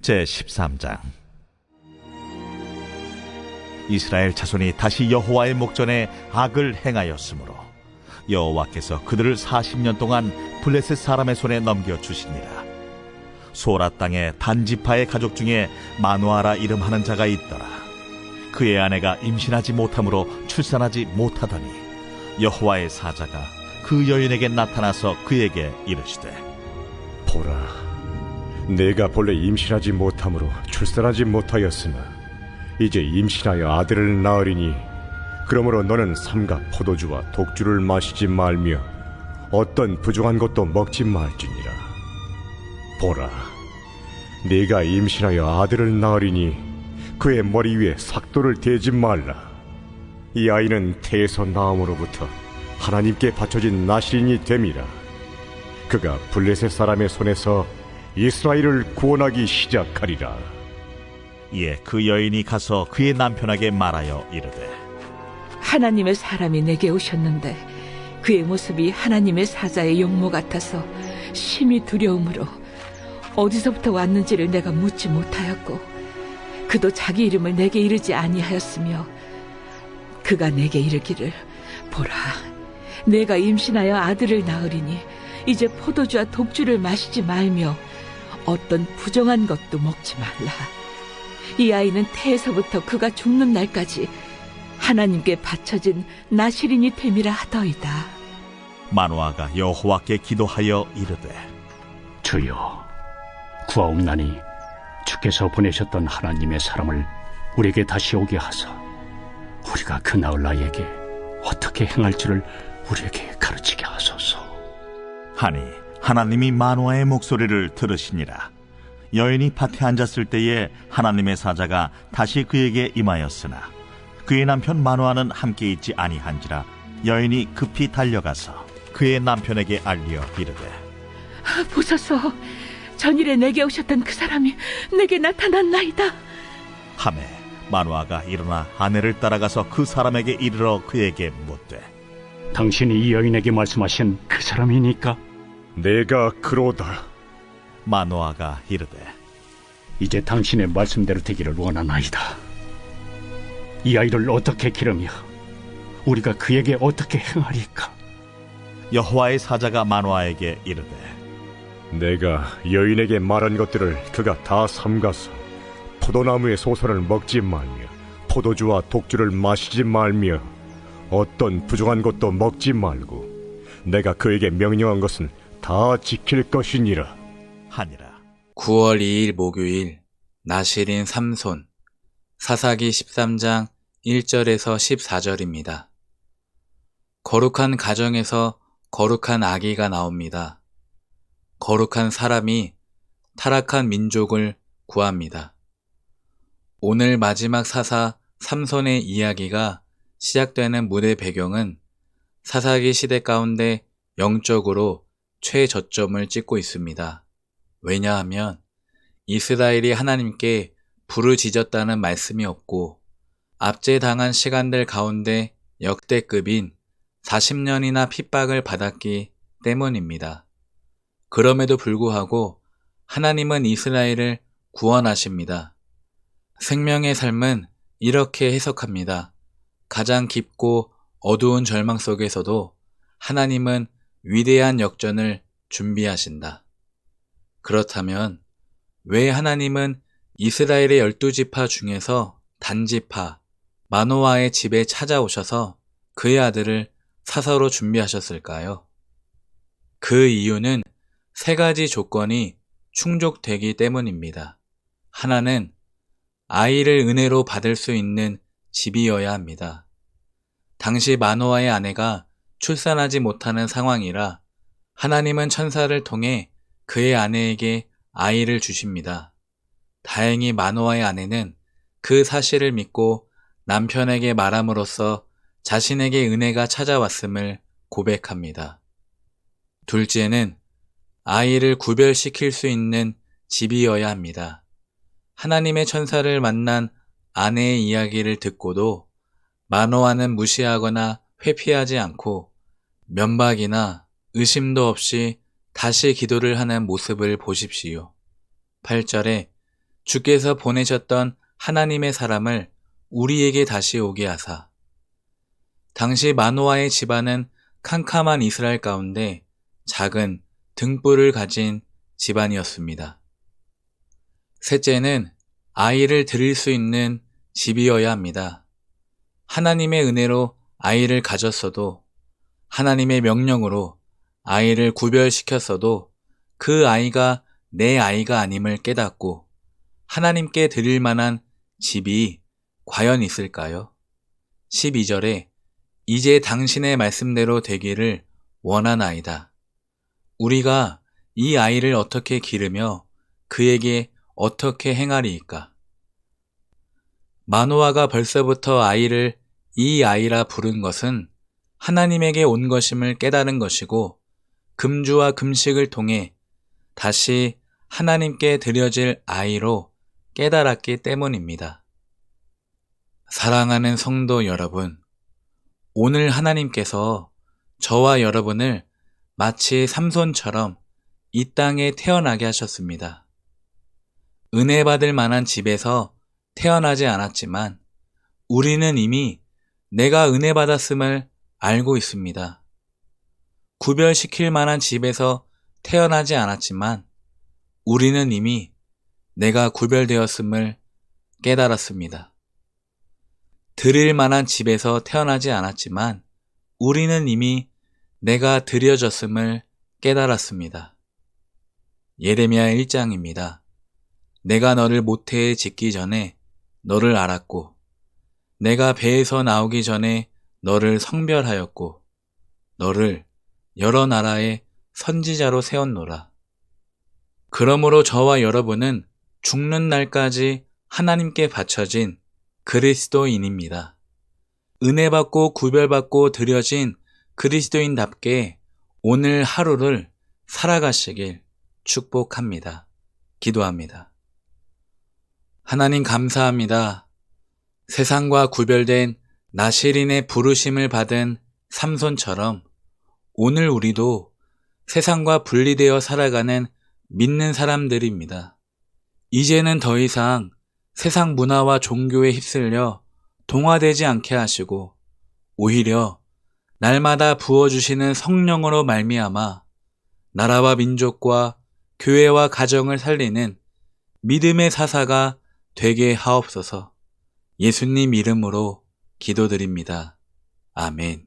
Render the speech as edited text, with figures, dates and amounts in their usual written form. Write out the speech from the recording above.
제13장. 이스라엘 자손이 다시 여호와의 목전에 악을 행하였으므로 여호와께서 그들을 40년 동안 블레셋 사람의 손에 넘겨주시니라. 소라 땅에 단지파의 가족 중에 마누아라 이름하는 자가 있더라. 그의 아내가 임신하지 못함으로 출산하지 못하더니 여호와의 사자가 그 여인에게 나타나서 그에게 이르시되, 보라, 내가 본래 임신하지 못함으로 출산하지 못하였으나 이제 임신하여 아들을 낳으리니 그러므로 너는 삼가 포도주와 독주를 마시지 말며 어떤 부정한 것도 먹지 말지니라. 보라, 네가 임신하여 아들을 낳으리니 그의 머리 위에 삭도를 대지 말라. 이 아이는 태에서 나옴으로부터 하나님께 바쳐진 나실인이 됨이라. 그가 블레셋 사람의 손에서 이스라엘을 구원하기 시작하리라. 이에 그 여인이 가서 그의 남편에게 말하여 이르되, 하나님의 사람이 내게 오셨는데 그의 모습이 하나님의 사자의 용모 같아서 심히 두려움으로 어디서부터 왔는지를 내가 묻지 못하였고 그도 자기 이름을 내게 이르지 아니하였으며 그가 내게 이르기를, 보라, 내가 임신하여 아들을 낳으리니 이제 포도주와 독주를 마시지 말며 어떤 부정한 것도 먹지 말라. 이 아이는 태에서부터 그가 죽는 날까지 하나님께 바쳐진 나실인이 됨이라 하더이다. 마누아가 여호와께 기도하여 이르되, 주여, 구하옵나니 주께서 보내셨던 하나님의 사람을 우리에게 다시 오게 하사 우리가 그 나을 나이에게 어떻게 행할지를 우리에게 가르치게 하소서. 하니 하나님이 마누아의 목소리를 들으시니라. 여인이 밭에 앉았을 때에 하나님의 사자가 다시 그에게 임하였으나 그의 남편 마누아는 함께 있지 아니한지라 여인이 급히 달려가서 그의 남편에게 알려 이르되, 보소서, 전일에 내게 오셨던 그 사람이 내게 나타났나이다. 하매 마누아가 일어나 아내를 따라가서 그 사람에게 이르러 그에게 묻되, 당신이 이 여인에게 말씀하신 그 사람이니까? 내가 그로다. 마누아가 이르되, 이제 당신의 말씀대로 되기를 원하나이다. 이 아이를 어떻게 기르며 우리가 그에게 어떻게 행하리까? 여호와의 사자가 마누아에게 이르되, 내가 여인에게 말한 것들을 그가 다 삼가서 포도나무의 소선을 먹지 말며 포도주와 독주를 마시지 말며 어떤 부정한 것도 먹지 말고 내가 그에게 명령한 것은 다 지킬 것이니라 하니라. 9월 2일 목요일, 나실인 삼손. 사사기 13장 1절에서 14절입니다. 거룩한 가정에서 거룩한 아기가 나옵니다. 거룩한 사람이 타락한 민족을 구합니다. 오늘 마지막 사사 삼손의 이야기가 시작되는 무대 배경은 사사기 시대 가운데 영적으로 최저점을 찍고 있습니다. 왜냐하면 이스라엘이 하나님께 부르짖었다는 말씀이 없고 압제당한 시간들 가운데 역대급인 40년이나 핍박을 받았기 때문입니다. 그럼에도 불구하고 하나님은 이스라엘을 구원하십니다. 생명의 삶은 이렇게 해석합니다. 가장 깊고 어두운 절망 속에서도 하나님은 위대한 역전을 준비하신다. 그렇다면 왜 하나님은 이스라엘의 12지파 중에서 단지파 마노아의 집에 찾아오셔서 그의 아들을 사사로 준비하셨을까요? 그 이유는 세 가지 조건이 충족되기 때문입니다. 하나는 아이를 은혜로 받을 수 있는 집이어야 합니다. 당시 마노아의 아내가 출산하지 못하는 상황이라 하나님은 천사를 통해 그의 아내에게 아이를 주십니다. 다행히 마노아의 아내는 그 사실을 믿고 남편에게 말함으로써 자신에게 은혜가 찾아왔음을 고백합니다. 둘째는 아이를 구별시킬 수 있는 집이어야 합니다. 하나님의 천사를 만난 아내의 이야기를 듣고도 마노아는 무시하거나 회피하지 않고 면박이나 의심도 없이 다시 기도를 하는 모습을 보십시오. 8절에 주께서 보내셨던 하나님의 사람을 우리에게 다시 오게 하사. 당시 마노아의 집안은 캄캄한 이스라엘 가운데 작은 등불을 가진 집안이었습니다. 셋째는 아이를 드릴 수 있는 집이어야 합니다. 하나님의 은혜로 아이를 가졌어도, 하나님의 명령으로 아이를 구별시켰어도 그 아이가 내 아이가 아님을 깨닫고 하나님께 드릴 만한 집이 과연 있을까요? 12절에 이제 당신의 말씀대로 되기를 원하나이다. 우리가 이 아이를 어떻게 기르며 그에게 어떻게 행하리이까? 마노아가 벌써부터 아이를 이 아이라 부른 것은 하나님에게 온 것임을 깨달은 것이고, 금주와 금식을 통해 다시 하나님께 드려질 아이로 깨달았기 때문입니다. 사랑하는 성도 여러분, 오늘 하나님께서 저와 여러분을 마치 삼손처럼 이 땅에 태어나게 하셨습니다. 은혜 받을 만한 집에서 태어나지 않았지만 우리는 이미 내가 은혜 받았음을 알고 있습니다. 구별시킬 만한 집에서 태어나지 않았지만 우리는 이미 내가 구별되었음을 깨달았습니다. 드릴 만한 집에서 태어나지 않았지만 우리는 이미 내가 드려졌음을 깨달았습니다. 예레미야 1장입니다. 내가 너를 모태에 짓기 전에 너를 알았고, 내가 배에서 나오기 전에 너를 성별하였고, 너를 여러 나라의 선지자로 세웠노라. 그러므로 저와 여러분은 죽는 날까지 하나님께 바쳐진 그리스도인입니다. 은혜 받고 구별받고 드려진 그리스도인답게 오늘 하루를 살아가시길 축복합니다. 기도합니다. 하나님 감사합니다. 세상과 구별된 나실인의 부르심을 받은 삼손처럼 오늘 우리도 세상과 분리되어 살아가는 믿는 사람들입니다. 이제는 더 이상 세상 문화와 종교에 휩쓸려 동화되지 않게 하시고 오히려 날마다 부어주시는 성령으로 말미암아 나라와 민족과 교회와 가정을 살리는 믿음의 사사가 되게 하옵소서. 예수님 이름으로 기도드립니다. 아멘.